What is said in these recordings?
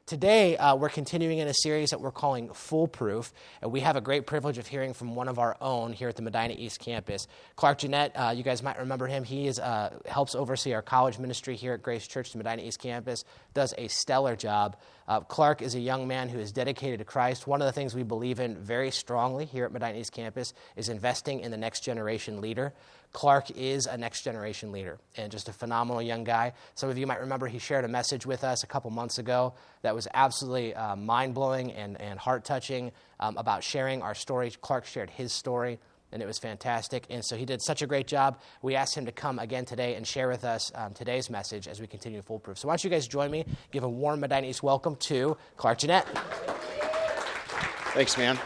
Today, we're continuing in a series that we're calling Foolproof, and we have a great privilege of hearing from one of our own here at the Medina East campus. Clark Jeanette, you guys might remember him. He helps oversee our college ministry here at Grace Church, the Medina East campus, does a stellar job. Clark is a young man who is dedicated to Christ. One of the things we believe in very strongly here at Medina East campus is investing in the next generation leader. Clark is a next-generation leader and just a phenomenal young guy. Some of you might remember he shared a message with us a couple months ago that was absolutely mind-blowing and heart-touching about sharing our story. Clark shared his story, and it was fantastic. And so he did such a great job. We asked him to come again today and share with us today's message as we continue Foolproof. So why don't you guys join me, give a warm Medina East welcome to Clark Jeanette. Thanks, man.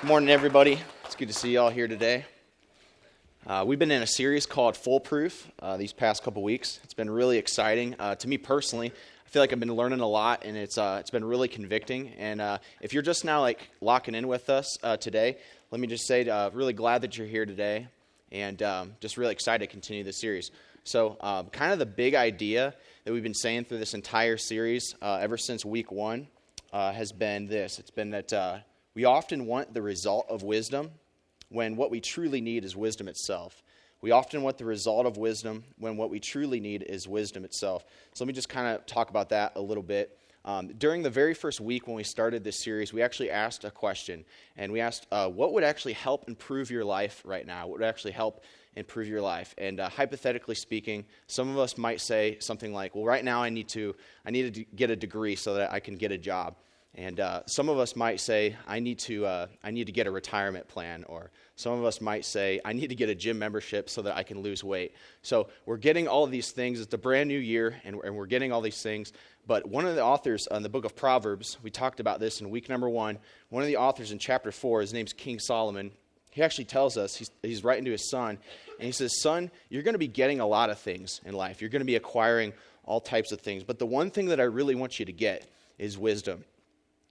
Good morning, everybody. It's good to see you all here today. We've been in a series called Foolproof these past couple weeks. It's been really exciting. To me personally, I feel like I've been learning a lot, and it's been really convicting. And if you're just now locking in with us today, let me just say really glad that you're here today, and just really excited to continue this series. So kind of the big idea that we've been saying through this entire series ever since week one has been this. It's been that we often want the result of wisdom when what we truly need is wisdom itself. We often want the result of wisdom when what we truly need is wisdom itself. So let me just kind of talk about that a little bit. During the very first week when we started this series, we actually asked a question, and we asked, what would actually help improve your life right now? What would actually help improve your life? And hypothetically speaking, some of us might say something like, well, right now I need to get a degree so that I can get a job. And some of us might say, I need to get a retirement plan, or some of us might say, I need to get a gym membership so that I can lose weight. So we're getting all of these things. It's a brand new year, and we're getting all these things. But one of the authors in the book of Proverbs, we talked about this in week number 1. One of the authors in chapter 4, his name's King Solomon. He actually tells us, he's writing to his son, and he says, son, you're going to be getting a lot of things in life. You're going to be acquiring all types of things. But the one thing that I really want you to get is wisdom.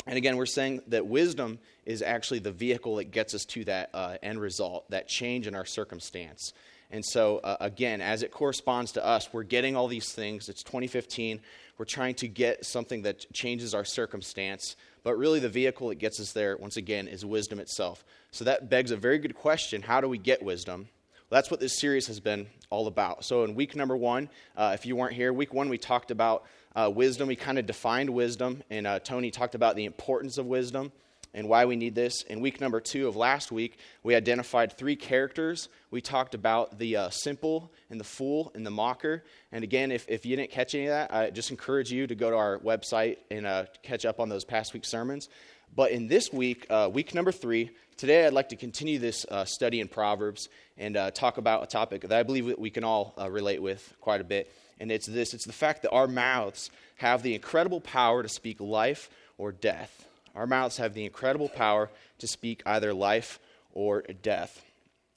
And again, we're saying that wisdom is actually the vehicle that gets us to that end result, that change in our circumstance. And so, again, as it corresponds to us, we're getting all these things. It's 2015. We're trying to get something that changes our circumstance. But really the vehicle that gets us there, once again, is wisdom itself. So that begs a very good question. How do we get wisdom? Well, that's what this series has been all about. So in week number 1, if you weren't here, week 1 we talked about wisdom. We kind of defined wisdom, and Tony talked about the importance of wisdom and why we need this. In week number 2 of last week, we identified 3 characters. We talked about the simple and the fool and the mocker. And again, if you didn't catch any of that, I just encourage you to go to our website and catch up on those past week's sermons. But in this week, week number 3, today I'd like to continue this study in Proverbs and talk about a topic that I believe that we can all relate with quite a bit. And it's this. It's the fact that our mouths have the incredible power to speak life or death. Our mouths have the incredible power to speak either life or death.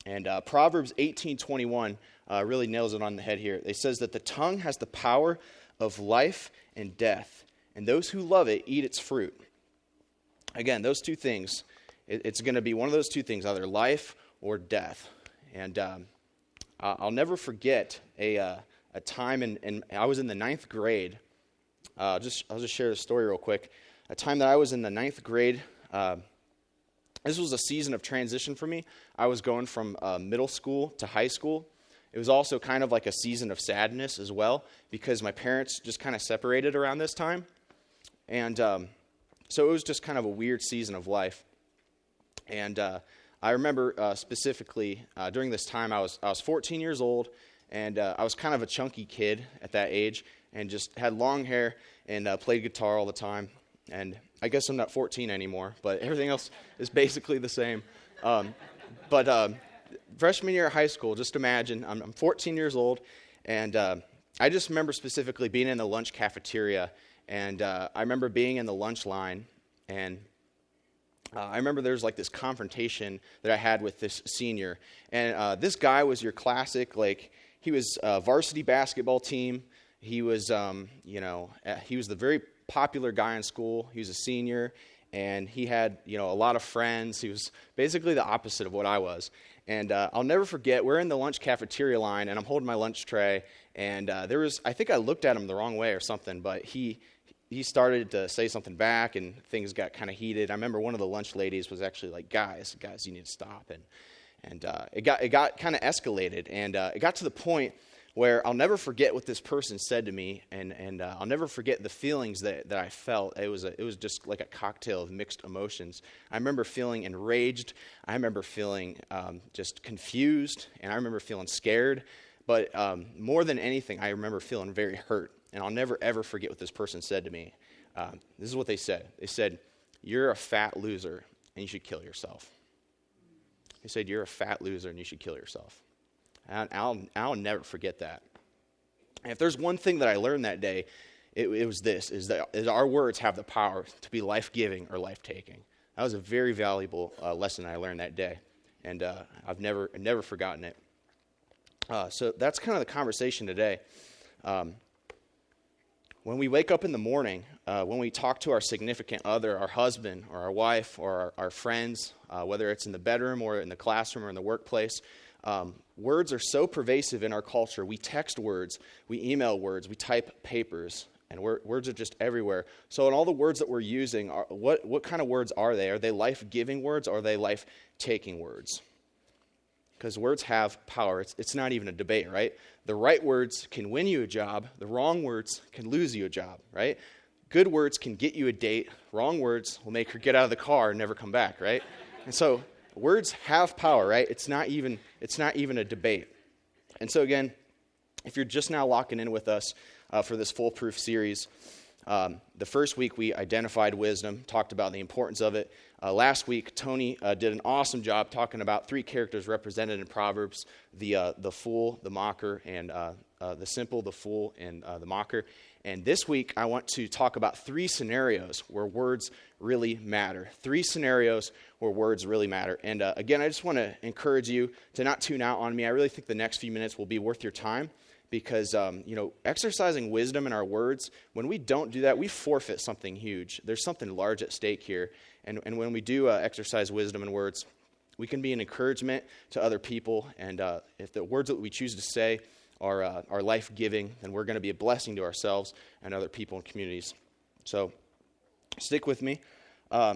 And Proverbs 18:21 really nails it on the head here. It says that the tongue has the power of life and death, and those who love it eat its fruit. Again, those two things, it's going to be one of those two things, either life or death. And I'll never forget a time, and I was in the 9th grade. I'll just share the story real quick. A time that I was in the 9th grade, this was a season of transition for me. I was going from middle school to high school. It was also kind of like a season of sadness as well, because my parents just kind of separated around this time. And so it was just kind of a weird season of life. And I remember specifically during this time, I was 14 years old, and I was kind of a chunky kid at that age, and just had long hair and played guitar all the time. And I guess I'm not 14 anymore, but everything else is basically the same. But freshman year of high school, just imagine, I'm 14 years old, and I just remember specifically being in the lunch cafeteria, and I remember being in the lunch line, and I remember there was like this confrontation that I had with this senior, and this guy was your classic, like, he was varsity basketball team. He was, he was the very popular guy in school. He was a senior, and he had, a lot of friends. He was basically the opposite of what I was. And I'll never forget, we're in the lunch cafeteria line, and I'm holding my lunch tray, and I think I looked at him the wrong way or something, but he he started to say something back, and things got kind of heated. I remember one of the lunch ladies was actually like, guys, you need to stop. And it got kind of escalated, and it got to the point where I'll never forget what this person said to me, and I'll never forget the feelings that I felt. It was just like a cocktail of mixed emotions. I remember feeling enraged. I remember feeling just confused, and I remember feeling scared. But more than anything, I remember feeling very hurt, and I'll never, ever forget what this person said to me. This is what they said. They said, "You're a fat loser, and you should kill yourself." They said, "You're a fat loser, and you should kill yourself." And I'll never forget that. And if there's one thing that I learned that day, it was this, is that our words have the power to be life-giving or life-taking. That was a very valuable lesson I learned that day, and I've never forgotten it. So that's kind of the conversation today. When we wake up in the morning, when we talk to our significant other, our husband or our wife or our friends, whether it's in the bedroom or in the classroom or in the workplace, words are so pervasive in our culture. We text words, we email words, we type papers, and words are just everywhere. So in all the words that we're using, what kind of words are they? Are they life-giving words or are they life-taking words? Because words have power. It's not even a debate, right? The right words can win you a job. The wrong words can lose you a job, right? Good words can get you a date. Wrong words will make her get out of the car and never come back, right? And so words have power, right? It's not even a debate. And so again, if you're just now locking in with us for this Foolproof series, the first week we identified wisdom, talked about the importance of it. Last week, Tony did an awesome job talking about three characters represented in Proverbs: the fool, the mocker, and the simple, the fool, and the mocker. And this week, I want to talk about three scenarios where words really matter. Three scenarios where words really matter. And again, I just want to encourage you to not tune out on me. I really think the next few minutes will be worth your time. Because, exercising wisdom in our words, when we don't do that, we forfeit something huge. There's something large at stake here. And when we do exercise wisdom in words, we can be an encouragement to other people. And if the words that we choose to say are life-giving, then we're going to be a blessing to ourselves and other people and communities. So stick with me.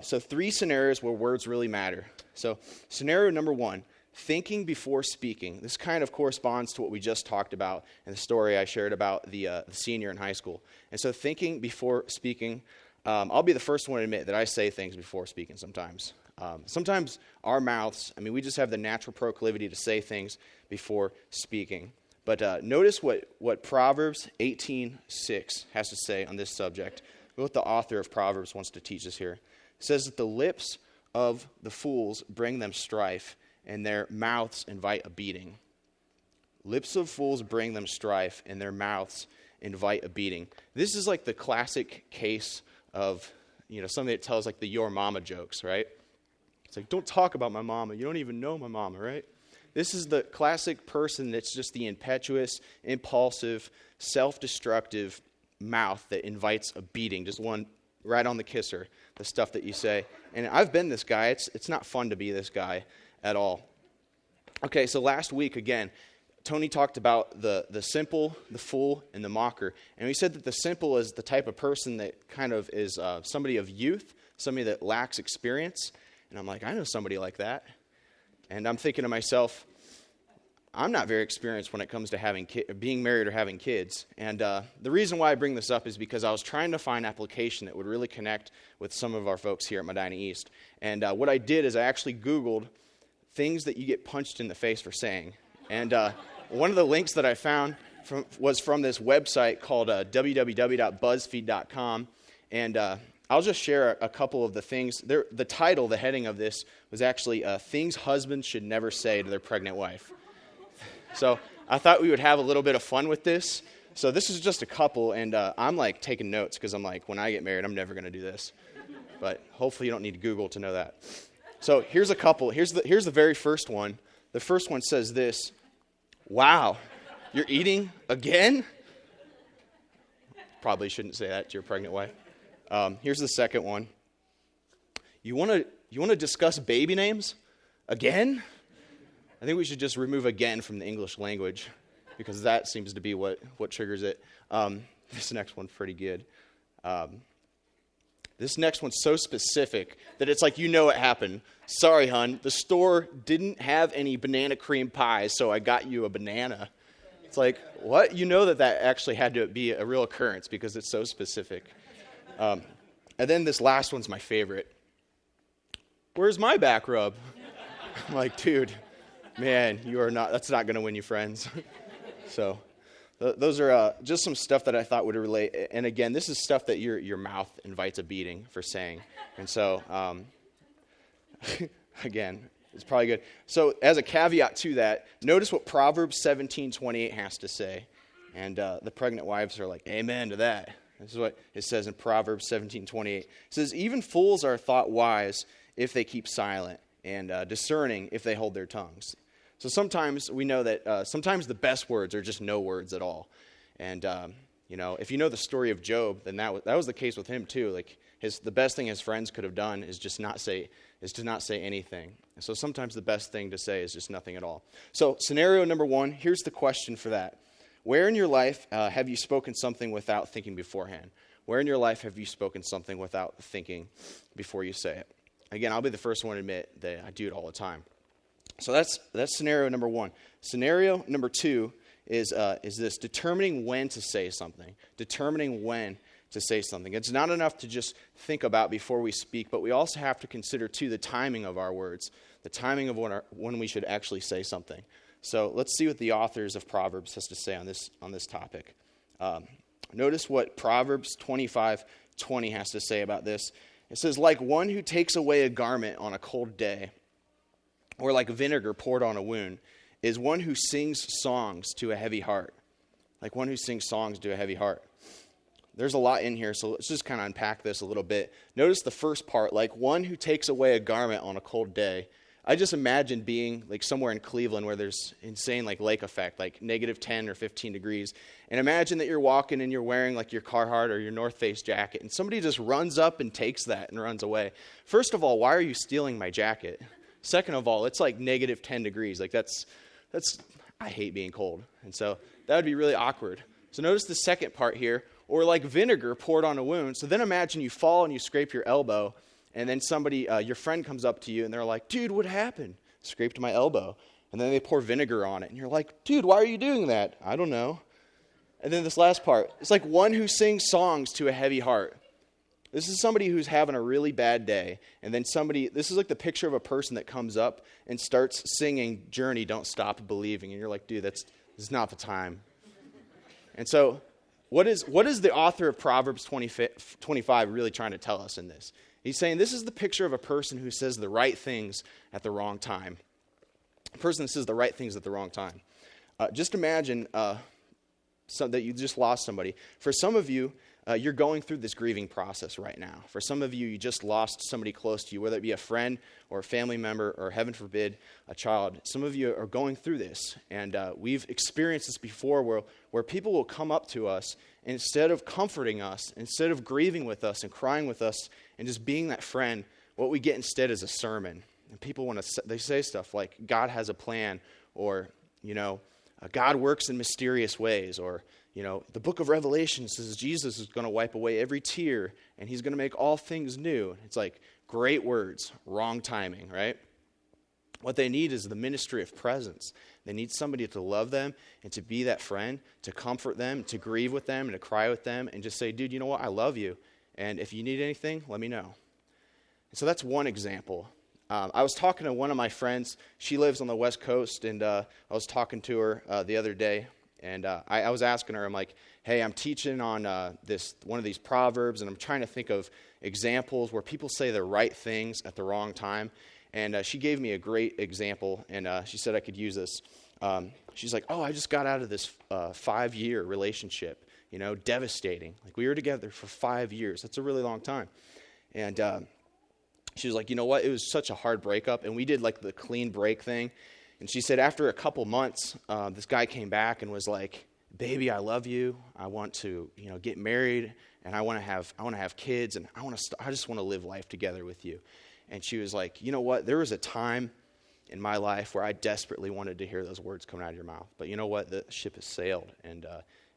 So 3 scenarios where words really matter. So scenario number 1. Thinking before speaking. This kind of corresponds to what we just talked about in the story I shared about the senior in high school. And so thinking before speaking, I'll be the first one to admit that I say things before speaking sometimes. Sometimes our mouths, we just have the natural proclivity to say things before speaking. But notice what Proverbs 18:6 has to say on this subject. What the author of Proverbs wants to teach us here. It says that the lips of the fools bring them strife, and their mouths invite a beating. Lips of fools bring them strife, and their mouths invite a beating. This is like the classic case of, something that tells like the your mama jokes, right? It's like, don't talk about my mama. You don't even know my mama, right? This is the classic person that's just the impetuous, impulsive, self-destructive mouth that invites a beating, just one right on the kisser, the stuff that you say. And I've been this guy. It's not fun to be this guy at all. Okay, so last week, again, Tony talked about the simple, the fool, and the mocker. And we said that the simple is the type of person that kind of is somebody of youth, somebody that lacks experience. And I'm like, I know somebody like that. And I'm thinking to myself, I'm not very experienced when it comes to being married or having kids. And the reason why I bring this up is because I was trying to find application that would really connect with some of our folks here at Medina East. And what I did is I actually Googled things that you get punched in the face for saying. And one of the links that I found was from this website called www.buzzfeed.com. And I'll just share a couple of the things. The title, the heading of this, was actually Things Husbands Should Never Say to Their Pregnant Wife. So I thought we would have a little bit of fun with this. So this is just a couple, and I'm like taking notes because I'm like, when I get married, I'm never going to do this. But hopefully you don't need Google to know that. So here's a couple. Here's the very first one. The first one says this: "Wow, you're eating again?" Probably shouldn't say that to your pregnant wife. Here's the second one. You want to discuss baby names again? I think we should just remove "again" from the English language because that seems to be what triggers it. This next one's pretty good. This next one's so specific that it's like, you know it happened. Sorry, hon, the store didn't have any banana cream pies, so I got you a banana. It's like, what? You know that actually had to be a real occurrence because it's so specific. And then this last one's my favorite. Where's my back rub? I'm like, dude, man, that's not going to win you friends. So those are just some stuff that I thought would relate. And again, this is stuff that your mouth invites a beating for saying. And so, again, it's probably good. So as a caveat to that, notice what Proverbs 17:28 has to say. And the pregnant wives are like, amen to that. This is what it says in Proverbs 17:28. It says, even fools are thought wise if they keep silent, and discerning if they hold their tongues. So sometimes we know that sometimes the best words are just no words at all. And, if you know the story of Job, then that was the case with him too. Like the best thing his friends could have done is to not say anything. And so sometimes the best thing to say is just nothing at all. So scenario number 1, here's the question for that. Where in your life have you spoken something without thinking beforehand? Where in your life have you spoken something without thinking before you say it? Again, I'll be the first one to admit that I do it all the time. So that's scenario number 1. Scenario number 2 is this: determining when to say something. Determining when to say something. It's not enough to just think about before we speak, but we also have to consider too the timing of our words, the timing of when we should actually say something. So let's see what the authors of Proverbs has to say on this topic. Notice what Proverbs 25:20 has to say about this. It says, like one who takes away a garment on a cold day, or like vinegar poured on a wound, is one who sings songs to a heavy heart. Like one who sings songs to a heavy heart. There's a lot in here, so let's just kind of unpack this a little bit. Notice the first part, like one who takes away a garment on a cold day. I just imagine being like somewhere in Cleveland where there's insane like lake effect, like negative 10 or 15 degrees. And imagine that you're walking and you're wearing like your Carhartt or your North Face jacket, and somebody just runs up and takes that and runs away. First of all, why are you stealing my jacket? Second of all, it's like negative 10 degrees. Like that's I hate being cold. And so that would be really awkward. So notice the second part here, or like vinegar poured on a wound. So then imagine you fall and you scrape your elbow, and then somebody, your friend comes up to you and they're like, dude, what happened? Scraped my elbow. And then they pour vinegar on it. And you're like, dude, why are you doing that? I don't know. And then this last part, it's like one who sings songs to a heavy heart. This is somebody who's having a really bad day. And then this is like the picture of a person that comes up and starts singing Journey, Don't Stop Believing. And you're like, dude, this is not the time. And so what is the author of Proverbs 25 really trying to tell us in this? He's saying this is the picture of a person who says the right things at the wrong time. A person that says the right things at the wrong time. Just imagine that you just lost somebody. For some of you, you're going through this grieving process right now. For some of you, you just lost somebody close to you, whether it be a friend or a family member or, heaven forbid, a child. Some of you are going through this, and we've experienced this before where people will come up to us, and instead of comforting us, instead of grieving with us and crying with us and just being that friend, what we get instead is a sermon. And people they say stuff like, God has a plan, or, God works in mysterious ways, or, the book of Revelation says Jesus is going to wipe away every tear, and he's going to make all things new. It's like great words, wrong timing, right? What they need is the ministry of presence. They need somebody to love them and to be that friend, to comfort them, to grieve with them, and to cry with them, and just say, dude, you know what? I love you, and if you need anything, let me know. So that's one example. I was talking to one of my friends. She lives on the West Coast, and I was talking to her the other day, and I was asking her, I'm like, hey, I'm teaching on one of these proverbs, and I'm trying to think of examples where people say the right things at the wrong time. And she gave me a great example, and she said I could use this. She's like, I just got out of this 5-year relationship, devastating. Like, we were together for 5 years. That's a really long time. And she was like, you know what? It was such a hard breakup, and we did like the clean break thing. And she said after a couple months, this guy came back and was like, baby, I love you. I want to, get married, and I want to have kids, and I just want to live life together with you. And she was like, you know what? There was a time in my life where I desperately wanted to hear those words coming out of your mouth. But you know what? The ship has sailed. And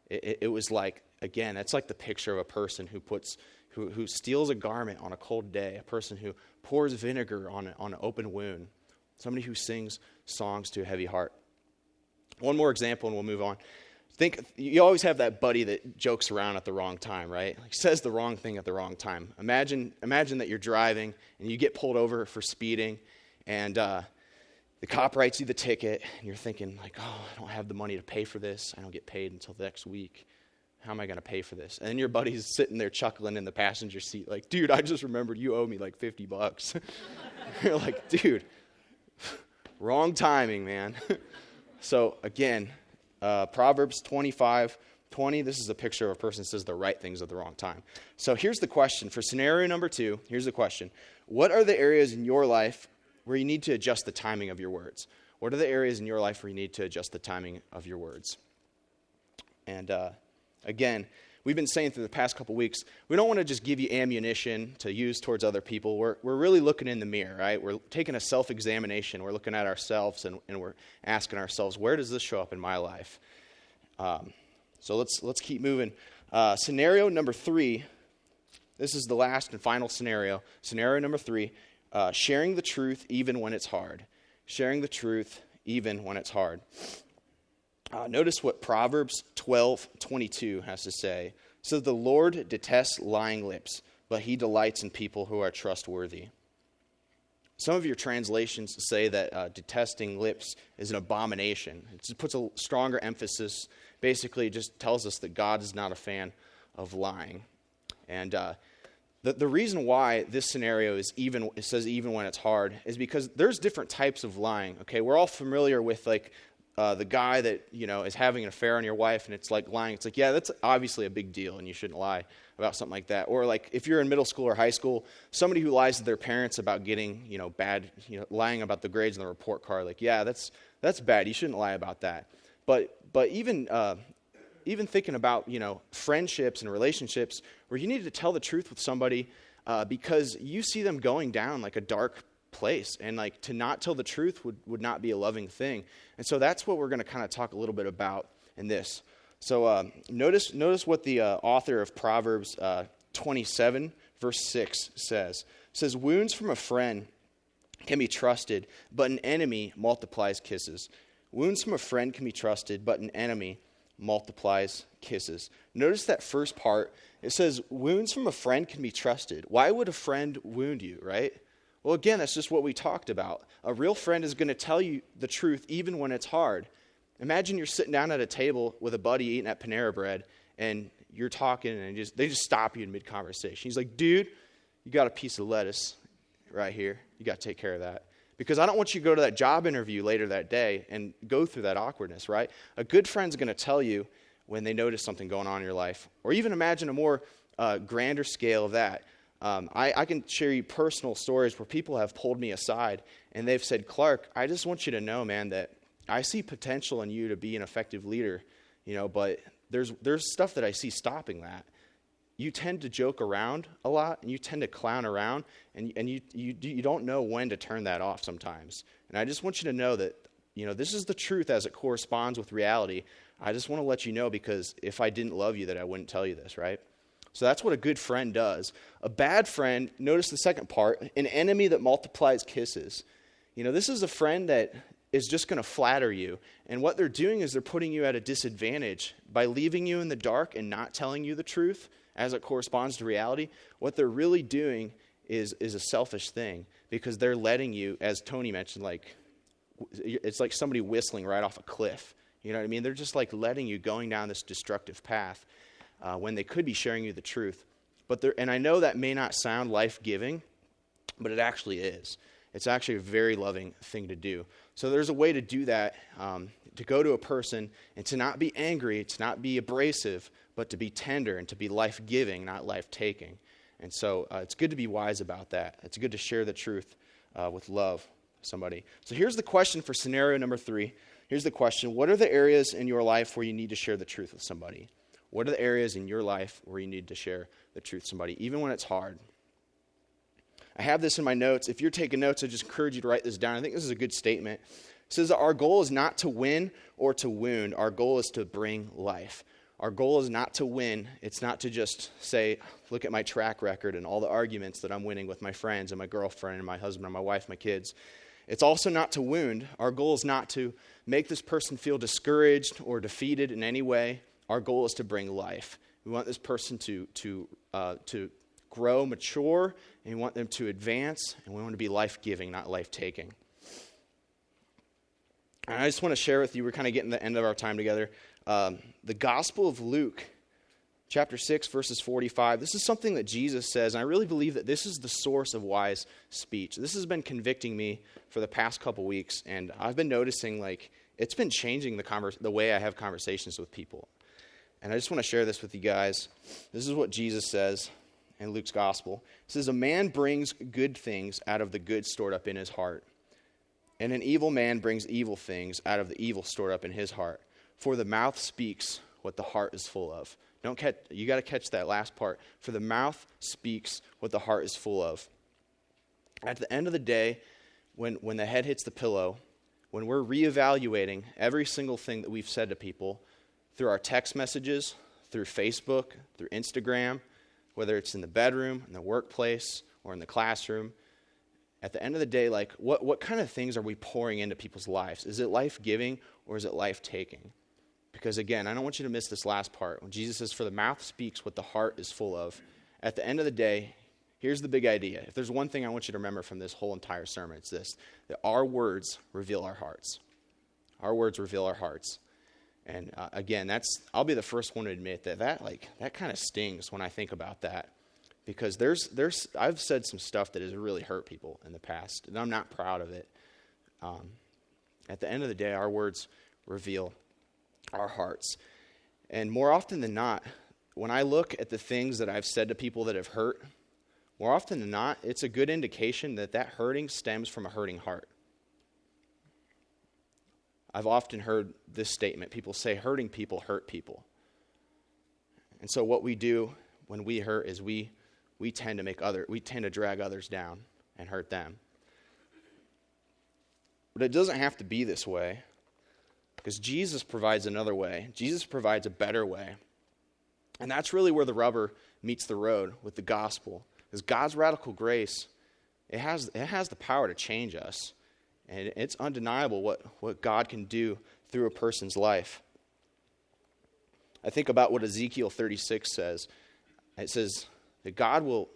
it was like again, that's like the picture of a person who steals a garment on a cold day, a person who pours vinegar on an open wound, somebody who sings songs to a heavy heart. One more example and we'll move on. You always have that buddy that jokes around at the wrong time, right? Like says the wrong thing at the wrong time. Imagine that you're driving and you get pulled over for speeding, and the cop writes you the ticket, and you're thinking like, oh, I don't have the money to pay for this. I don't get paid until the next week. How am I going to pay for this? And then your buddy's sitting there chuckling in the passenger seat like, dude, I just remembered you owe me like $50. You're like, dude, wrong timing, man. So again, Proverbs 25:20, this is a picture of a person who says the right things at the wrong time. So here's the question. For scenario number 2, here's the question. What are the areas in your life where you need to adjust the timing of your words? What are the areas in your life where you need to adjust the timing of your words? And again, we've been saying through the past couple weeks, we don't want to just give you ammunition to use towards other people. We're really looking in the mirror, right? We're taking a self-examination. We're looking at ourselves and we're asking ourselves, where does this show up in my life? So let's keep moving. Scenario number 3, this is the last and final scenario. Scenario number 3, sharing the truth even when it's hard. Sharing the truth even when it's hard. Notice what Proverbs 12:22 has to say. It says, the Lord detests lying lips, but he delights in people who are trustworthy. Some of your translations say that detesting lips is an abomination. It just puts a stronger emphasis. Basically, it just tells us that God is not a fan of lying. And the reason why this scenario is it says even when it's hard, is because there's different types of lying. Okay, we're all familiar with like the guy that, is having an affair on your wife, and it's like lying. It's like, yeah, that's obviously a big deal, and you shouldn't lie about something like that. Or like if you're in middle school or high school, somebody who lies to their parents about getting, bad, lying about the grades on the report card. Like, yeah, that's bad. You shouldn't lie about that. But even thinking about, friendships and relationships where you need to tell the truth with somebody because you see them going down like a dark place, and like to not tell the truth would not be a loving thing. And so that's what we're going to kind of talk a little bit about in this. So notice what the author of Proverbs 27 verse 6 says. It says, wounds from a friend can be trusted, but an enemy multiplies kisses. Wounds from a friend can be trusted, but an enemy multiplies kisses. Notice that first part. It says wounds from a friend can be trusted. Why would a friend wound you, right? Well, again, that's just what we talked about. A real friend is going to tell you the truth even when it's hard. Imagine you're sitting down at a table with a buddy eating at Panera Bread, and you're talking, and they just stop you in mid-conversation. He's like, dude, you got a piece of lettuce right here. You got to take care of that. Because I don't want you to go to that job interview later that day and go through that awkwardness, right? A good friend's going to tell you when they notice something going on in your life. Or even imagine a more grander scale of that. I can share you personal stories where people have pulled me aside and they've said, Clark, I just want you to know, man, that I see potential in you to be an effective leader, but there's stuff that I see stopping that. You tend to joke around a lot, and you tend to clown around, and you don't know when to turn that off sometimes. And I just want you to know that, this is the truth as it corresponds with reality. I just want to let you know, because if I didn't love you, that I wouldn't tell you this, right? So that's what a good friend does. A bad friend, notice the second part, an enemy that multiplies kisses. This is a friend that is just going to flatter you. And what they're doing is they're putting you at a disadvantage by leaving you in the dark and not telling you the truth as it corresponds to reality. What they're really doing is a selfish thing, because they're letting you, as Tony mentioned, it's like somebody whistling right off a cliff. You know what I mean? They're just like letting you going down this destructive path. When they could be sharing you the truth. And I know that may not sound life-giving, but it actually is. It's actually a very loving thing to do. So there's a way to do that, to go to a person and to not be angry, to not be abrasive, but to be tender and to be life-giving, not life-taking. And so it's good to be wise about that. It's good to share the truth with love with somebody. So here's the question for scenario number 3. Here's the question. What are the areas in your life where you need to share the truth with somebody? What are the areas in your life where you need to share the truth with somebody, even when it's hard? I have this in my notes. If you're taking notes, I just encourage you to write this down. I think this is a good statement. It says that our goal is not to win or to wound. Our goal is to bring life. Our goal is not to win. It's not to just say, look at my track record and all the arguments that I'm winning with my friends and my girlfriend and my husband and my wife, my kids. It's also not to wound. Our goal is not to make this person feel discouraged or defeated in any way. Our goal is to bring life. We want this person to grow, mature, and we want them to advance, and we want to be life-giving, not life-taking. And I just want to share with you, we're kind of getting to the end of our time together, the Gospel of Luke, chapter 6, verses 45. This is something that Jesus says, and I really believe that this is the source of wise speech. This has been convicting me for the past couple weeks, and I've been noticing, it's been changing the way I have conversations with people. And I just want to share this with you guys. This is what Jesus says in Luke's Gospel. It says, "A man brings good things out of the good stored up in his heart, and an evil man brings evil things out of the evil stored up in his heart. For the mouth speaks what the heart is full of." You got to catch that last part. For the mouth speaks what the heart is full of. At the end of the day, when the head hits the pillow, when we're reevaluating every single thing that we've said to people through our text messages, through Facebook, through Instagram, whether it's in the bedroom, in the workplace, or in the classroom, at the end of the day, what kind of things are we pouring into people's lives? Is it life-giving or is it life-taking? Because again, I don't want you to miss this last part. When Jesus says, for the mouth speaks what the heart is full of, at the end of the day, here's the big idea. If there's one thing I want you to remember from this whole entire sermon, it's this, that our words reveal our hearts. Our words reveal our hearts. And again, I'll be the first one to admit that kind of stings when I think about that. Because I've said some stuff that has really hurt people in the past, and I'm not proud of it. At the end of the day, our words reveal our hearts. And more often than not, when I look at the things that I've said to people that have hurt, more often than not, it's a good indication that hurting stems from a hurting heart. I've often heard this statement. People say hurting people hurt people. And so what we do when we hurt is we tend to drag others down and hurt them. But it doesn't have to be this way, because Jesus provides another way. Jesus provides a better way. And that's really where the rubber meets the road with the gospel. Because God's radical grace, it has the power to change us. And it's undeniable what God can do through a person's life. I think about what Ezekiel 36 says. It says that God will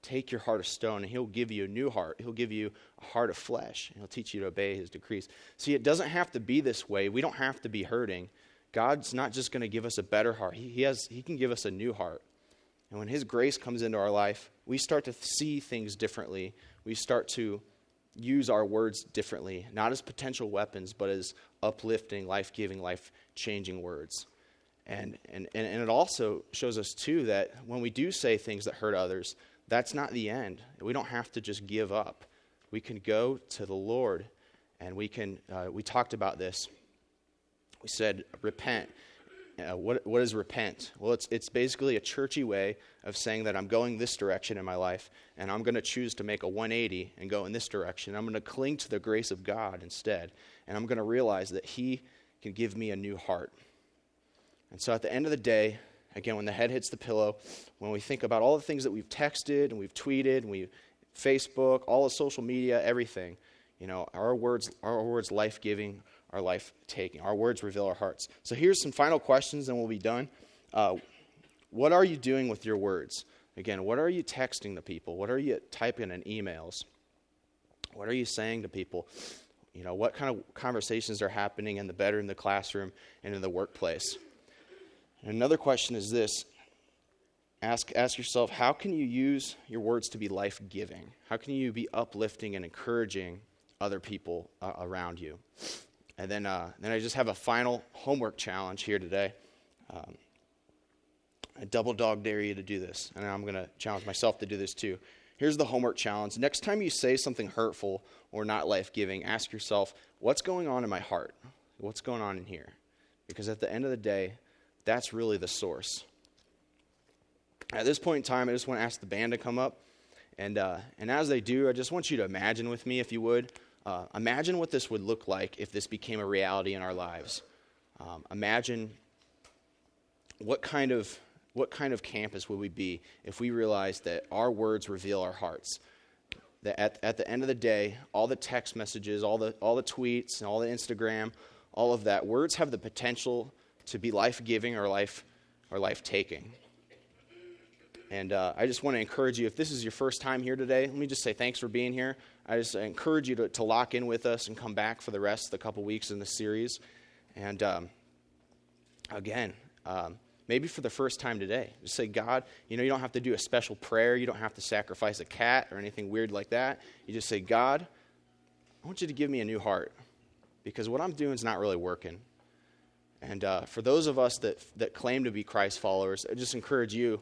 take your heart of stone and he'll give you a new heart. He'll give you a heart of flesh. And he'll teach you to obey his decrees. See, it doesn't have to be this way. We don't have to be hurting. God's not just going to give us a better heart. He can give us a new heart. And when his grace comes into our life, we start to see things differently. We start to use our words differently, not as potential weapons, but as uplifting, life-giving, life-changing words. And it also shows us, too, that when we do say things that hurt others, that's not the end. We don't have to just give up. We can go to the Lord, and we talked about this. We said, repent. What is repent? Well, it's basically a churchy way of saying that I'm going this direction in my life, and I'm going to choose to make a 180 and go in this direction. I'm going to cling to the grace of God instead, and I'm going to realize that he can give me a new heart. And so at the end of the day, again, when the head hits the pillow, when we think about all the things that we've texted and we've tweeted and we've Facebook, all the social media, everything, our words life-giving, our life-taking. Our words reveal our hearts. So here's some final questions, and we'll be done. What are you doing with your words? Again, what are you texting to people? What are you typing in emails? What are you saying to people? What kind of conversations are happening in the bedroom, the classroom, and in the workplace? And another question is this. Ask yourself, how can you use your words to be life-giving? How can you be uplifting and encouraging other people around you? And then I just have a final homework challenge here today. I double dog dare you to do this, and I'm going to challenge myself to do this too. Here's the homework challenge. Next time you say something hurtful or not life-giving, ask yourself, what's going on in my heart? What's going on in here? Because at the end of the day, that's really the source. At this point in time, I just want to ask the band to come up. And as they do, I just want you to imagine with me, if you would. Imagine what this would look like if this became a reality in our lives. Imagine what kind of campus would we be if we realized that our words reveal our hearts? That at the end of the day, all the text messages, all the tweets, and all the Instagram, all of that, words have the potential to be life-giving or life-taking. And I just want to encourage you, if this is your first time here today, let me just say thanks for being here. I just encourage you to lock in with us and come back for the rest of the couple weeks in the series. And again, maybe for the first time today, just say, God, you don't have to do a special prayer. You don't have to sacrifice a cat or anything weird like that. You just say, God, I want you to give me a new heart because what I'm doing is not really working. And for those of us that claim to be Christ followers, I just encourage you,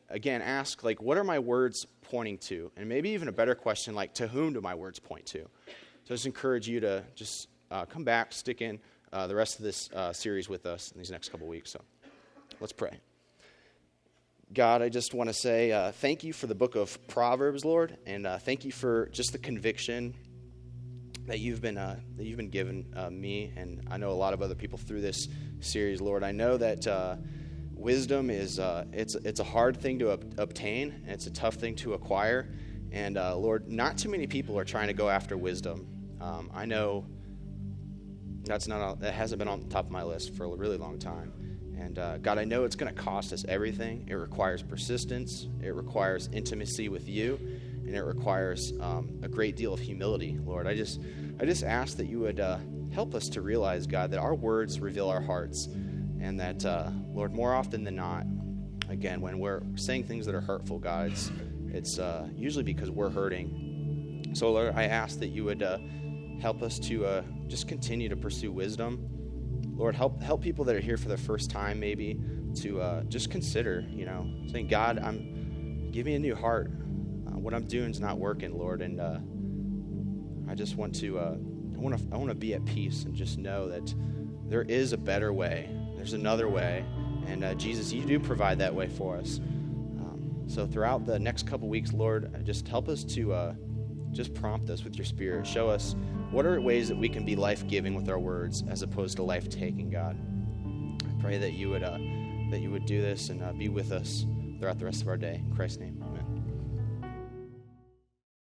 again, ask, what are my words pointing to? And maybe even a better question, to whom do my words point to? So I just encourage you to just come back, stick in the rest of this series with us in these next couple weeks. So let's pray. God, I just want to say thank you for the book of Proverbs, Lord, and thank you for just the conviction that you've been giving me, and I know a lot of other people through this series, Lord. I know that wisdom is it's a hard thing to obtain, and it's a tough thing to acquire. And Lord, not too many people are trying to go after wisdom. I know that hasn't been on the top of my list for a really long time. And God, I know it's going to cost us everything. It requires persistence. It requires intimacy with you. And it requires a great deal of humility, Lord. I just ask that you would help us to realize, God, that our words reveal our hearts. And that, Lord, more often than not, again, when we're saying things that are hurtful, God, it's usually because we're hurting. So, Lord, I ask that you would help us to just continue to pursue wisdom. Lord, help people that are here for the first time, maybe, to just consider, saying, God, give me a new heart. What I'm doing is not working, Lord, and I just want to, I want to be at peace and just know that there is a better way. There's another way, and Jesus, you do provide that way for us. So throughout the next couple weeks, Lord, just help us to just prompt us with your Spirit. Show us what are ways that we can be life-giving with our words as opposed to life-taking, God. I pray that you would do this and be with us throughout the rest of our day. In Christ's name.